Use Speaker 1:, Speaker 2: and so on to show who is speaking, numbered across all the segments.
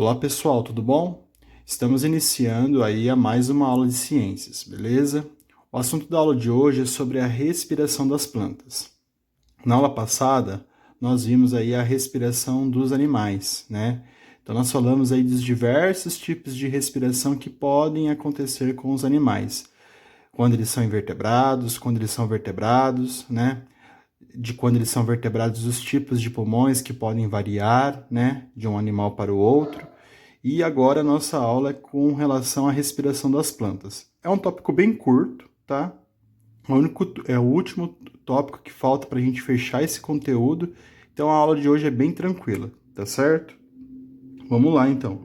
Speaker 1: Olá pessoal, tudo bom? Estamos iniciando aí a mais uma aula de ciências, beleza? O assunto da aula de hoje é sobre a respiração das plantas. Na aula passada, nós vimos aí a respiração dos animais, né? Então nós falamos aí dos diversos tipos de respiração que podem acontecer com os animais. Quando eles são invertebrados, quando eles são vertebrados, né? De quando eles são vertebrados, os tipos de pulmões que podem variar, né? De um animal para o outro. E agora a nossa aula é com relação à respiração das plantas. É um tópico bem curto, tá? É o último tópico que falta para a gente fechar esse conteúdo. Então a aula de hoje é bem tranquila, tá certo? Vamos lá então.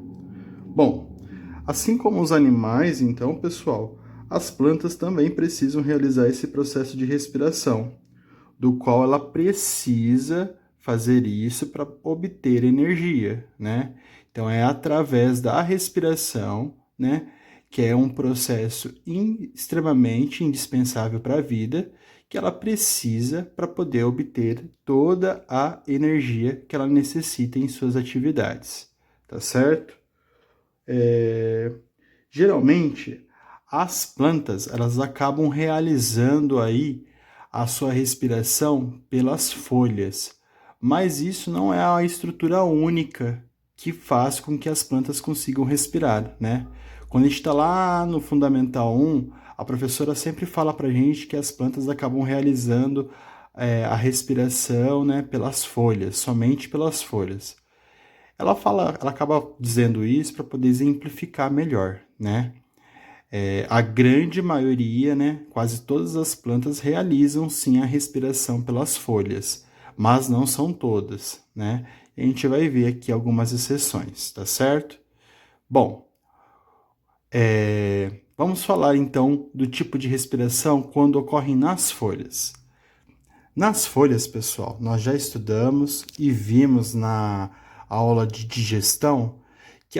Speaker 1: Bom, assim como os animais, então, pessoal, as plantas também precisam realizar esse processo de respiração, do qual ela precisa fazer isso para obter energia, né? Então é através da respiração, né, que é um processo extremamente indispensável para a vida, que ela precisa para poder obter toda a energia que ela necessita em suas atividades, tá certo? Geralmente, as plantas, elas acabam realizando aí a sua respiração pelas folhas, mas isso não é a estrutura única que faz com que as plantas consigam respirar, né? Quando a gente está lá no Fundamental 1, a professora sempre fala para a gente que as plantas acabam realizando a respiração, né, pelas folhas, somente pelas folhas. Ela acaba dizendo isso para poder exemplificar melhor, né? A grande maioria, né, quase todas as plantas realizam sim a respiração pelas folhas, mas não são todas, né? E a gente vai ver aqui algumas exceções, tá certo? Bom, vamos falar então do tipo de respiração quando ocorre nas folhas. Nas folhas, pessoal, nós já estudamos e vimos na aula de digestão que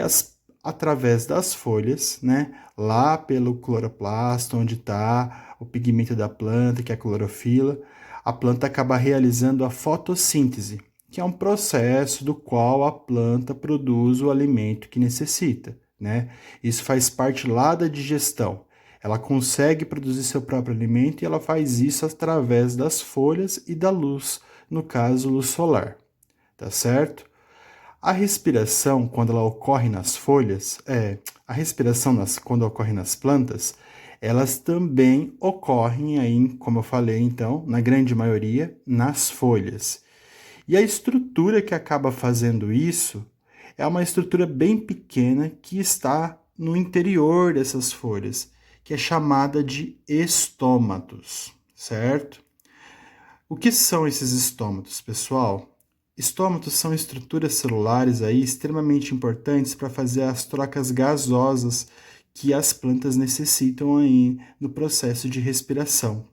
Speaker 1: através das folhas, né, lá pelo cloroplasto, onde está o pigmento da planta, que é a clorofila, a planta acaba realizando a fotossíntese, que é um processo do qual a planta produz o alimento que necessita, né? Isso faz parte lá da digestão. Ela consegue produzir seu próprio alimento e ela faz isso através das folhas e da luz, no caso, luz solar, tá certo? A respiração, quando ela ocorre nas folhas, quando ocorre nas plantas, elas também ocorrem aí, como eu falei então, na grande maioria, nas folhas. E a estrutura que acaba fazendo isso é uma estrutura bem pequena que está no interior dessas folhas, que é chamada de estômatos, certo? O que são esses estômatos, pessoal? Estômatos são estruturas celulares aí extremamente importantes para fazer as trocas gasosas que as plantas necessitam aí no processo de respiração.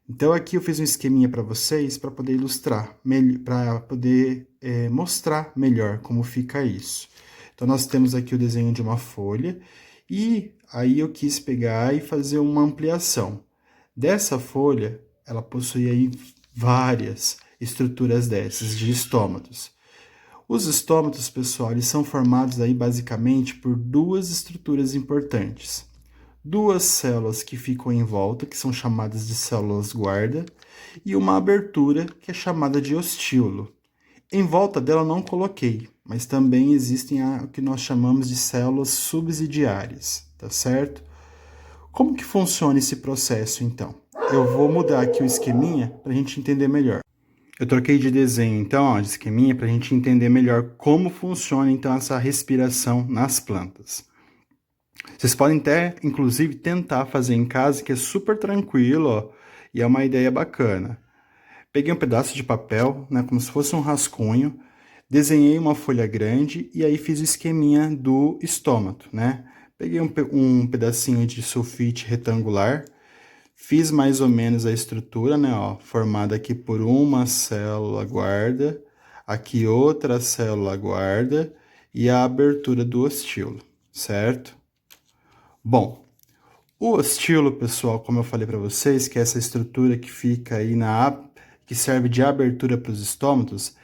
Speaker 1: Então aqui eu fiz um esqueminha para vocês para poder ilustrar, para poder mostrar melhor como fica isso. Então nós temos aqui o desenho de uma folha e aí eu quis pegar e fazer uma ampliação. Dessa folha, ela possui aí várias estruturas dessas de estômatos. Os estômatos, pessoal, eles são formados aí basicamente por duas estruturas importantes. Duas células que ficam em volta, que são chamadas de células guarda, e uma abertura, que é chamada de ostíolo. Em volta dela não coloquei, mas também existem o que nós chamamos de células subsidiárias, tá certo? Como que funciona esse processo, então? Eu vou mudar aqui o esqueminha para a gente entender melhor. Eu troquei de desenho, então, ó, de esqueminha, para a gente entender melhor como funciona, então, essa respiração nas plantas. Vocês podem até, inclusive, tentar fazer em casa, que é super tranquilo, ó, e é uma ideia bacana. Peguei um pedaço de papel, né, como se fosse um rascunho, desenhei uma folha grande e aí fiz o esqueminha do estômato, né? Peguei um pedacinho de sulfite retangular, fiz mais ou menos a estrutura, né, ó, formada aqui por uma célula guarda, aqui outra célula guarda e a abertura do ostíolo, certo? Bom, o ostíolo, pessoal, como eu falei para vocês, que é essa estrutura que fica aí que serve de abertura para os estômatos,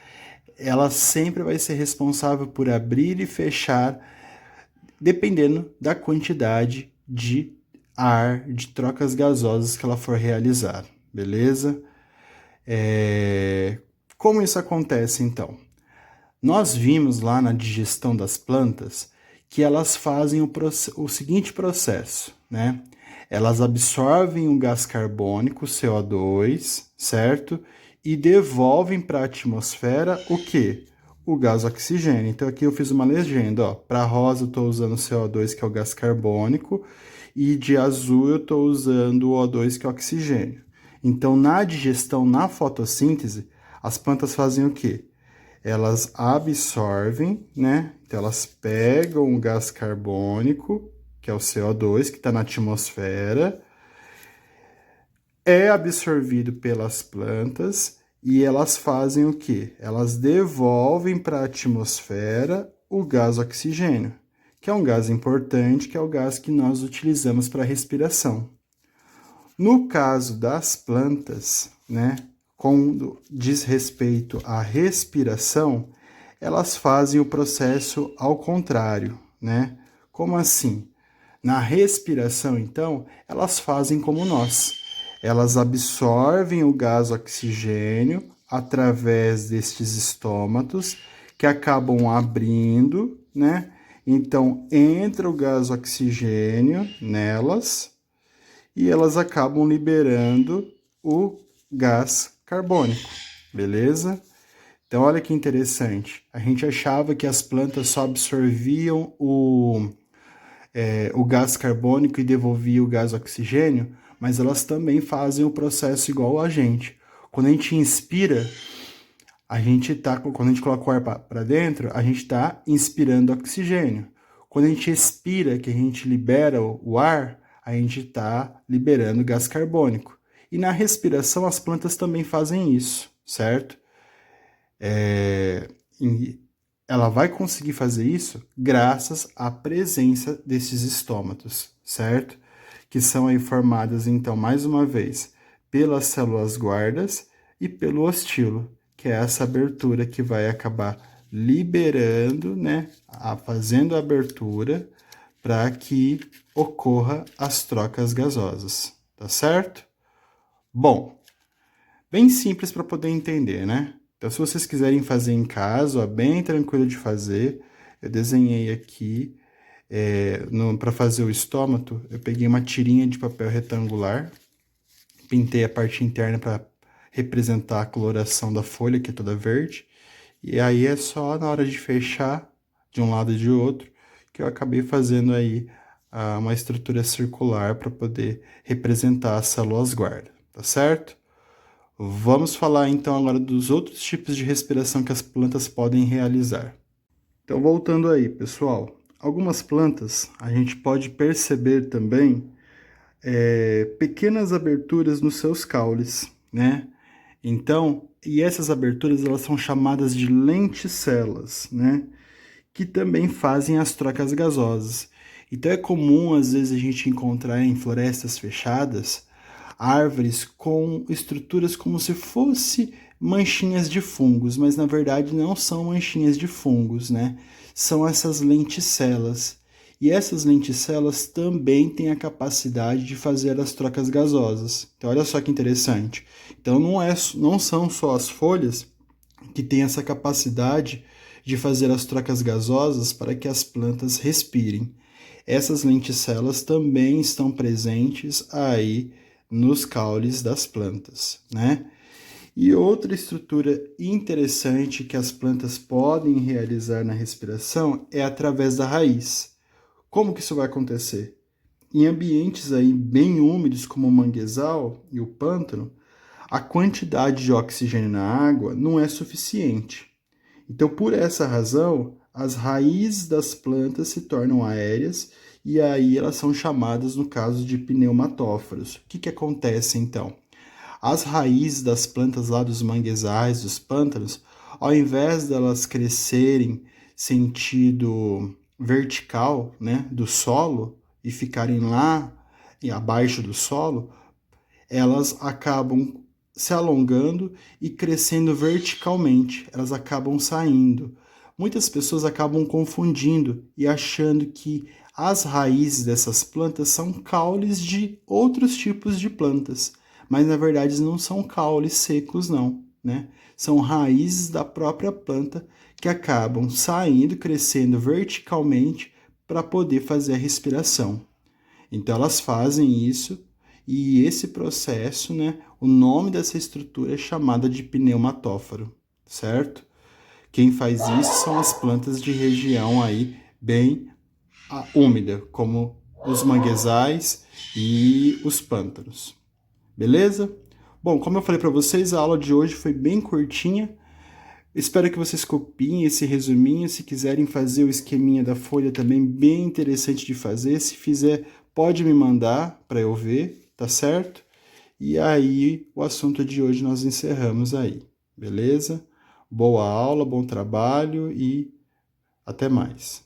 Speaker 1: ela sempre vai ser responsável por abrir e fechar, dependendo da quantidade de ar, de trocas gasosas que ela for realizar, beleza? Como isso acontece, então? Nós vimos lá na digestão das plantas que elas fazem o seguinte processo, né? Elas absorvem o gás carbônico, CO2, certo? E devolvem para a atmosfera o quê? O gás oxigênio. Então aqui eu fiz uma legenda, ó. Para rosa eu estou usando o CO2, que é o gás carbônico, e de azul eu estou usando o O2, que é o oxigênio. Então na digestão, na fotossíntese, as plantas fazem o quê? Elas absorvem, né? Então, elas pegam o gás carbônico, que é o CO2, que está na atmosfera, é absorvido pelas plantas e elas fazem o quê? Elas devolvem para a atmosfera o gás oxigênio, que é um gás importante, que é o gás que nós utilizamos para a respiração. No caso das plantas, né, quando diz respeito à respiração, elas fazem o processo ao contrário, né? Como assim? Na respiração, então, elas fazem como nós. Elas absorvem o gás oxigênio através destes estômatos que acabam abrindo, né? Então, entra o gás oxigênio nelas e elas acabam liberando o gás carbônico, beleza? Então, olha que interessante. A gente achava que as plantas só absorviam o gás carbônico e devolviam o gás oxigênio, mas elas também fazem o processo igual a gente. Quando a gente inspira, quando a gente coloca o ar para dentro, a gente está inspirando oxigênio. Quando a gente expira, que a gente libera o ar, a gente está liberando gás carbônico. E na respiração, as plantas também fazem isso, certo? Ela vai conseguir fazer isso graças à presença desses estômatos, certo? Que são aí formadas, então, mais uma vez, pelas células guardas e pelo ostilo, que é essa abertura que vai acabar liberando, né, fazendo a abertura para que ocorra as trocas gasosas, tá certo? Bom, bem simples para poder entender, né? Então, se vocês quiserem fazer em casa, ó, bem tranquilo de fazer, eu desenhei aqui para fazer o estômato, eu peguei uma tirinha de papel retangular, pintei a parte interna para representar a coloração da folha, que é toda verde, e aí é só na hora de fechar de um lado e de outro que eu acabei fazendo aí uma estrutura circular para poder representar as células guarda, tá certo? Vamos falar então agora dos outros tipos de respiração que as plantas podem realizar. Então, voltando aí, pessoal, algumas plantas a gente pode perceber também pequenas aberturas nos seus caules, né? Então, e essas aberturas elas são chamadas de lenticelas, né? Que também fazem as trocas gasosas. Então é comum às vezes a gente encontrar em florestas fechadas árvores com estruturas como se fosse manchinhas de fungos, mas na verdade não são manchinhas de fungos, né? São essas lenticelas. E essas lenticelas também têm a capacidade de fazer as trocas gasosas. Então olha só que interessante. Então não são só as folhas que têm essa capacidade de fazer as trocas gasosas para que as plantas respirem. Essas lenticelas também estão presentes aí nos caules das plantas, né? E outra estrutura interessante que as plantas podem realizar na respiração é através da raiz. Como que isso vai acontecer? Em ambientes aí bem úmidos como o manguezal e o pântano, a quantidade de oxigênio na água não é suficiente. Então, por essa razão, as raízes das plantas se tornam aéreas e aí elas são chamadas, no caso, de pneumatóforos. O que acontece, então? As raízes das plantas lá dos manguezais, dos pântanos, ao invés delas crescerem sentido vertical, né, do solo e ficarem lá abaixo do solo, elas acabam se alongando e crescendo verticalmente, elas acabam saindo. Muitas pessoas acabam confundindo e achando que as raízes dessas plantas são caules de outros tipos de plantas, mas na verdade não são caules secos não, né? São raízes da própria planta que acabam saindo, crescendo verticalmente para poder fazer a respiração. Então elas fazem isso e esse processo, né, o nome dessa estrutura é chamada de pneumatóforo, certo? Quem faz isso são as plantas de região aí bem úmida, como os manguezais e os pântanos. Beleza? Bom, como eu falei para vocês, a aula de hoje foi bem curtinha. Espero que vocês copiem esse resuminho. Se quiserem fazer o esqueminha da folha também, bem interessante de fazer. Se fizer, pode me mandar para eu ver, tá certo? E aí, o assunto de hoje nós encerramos aí, beleza? Boa aula, bom trabalho e até mais.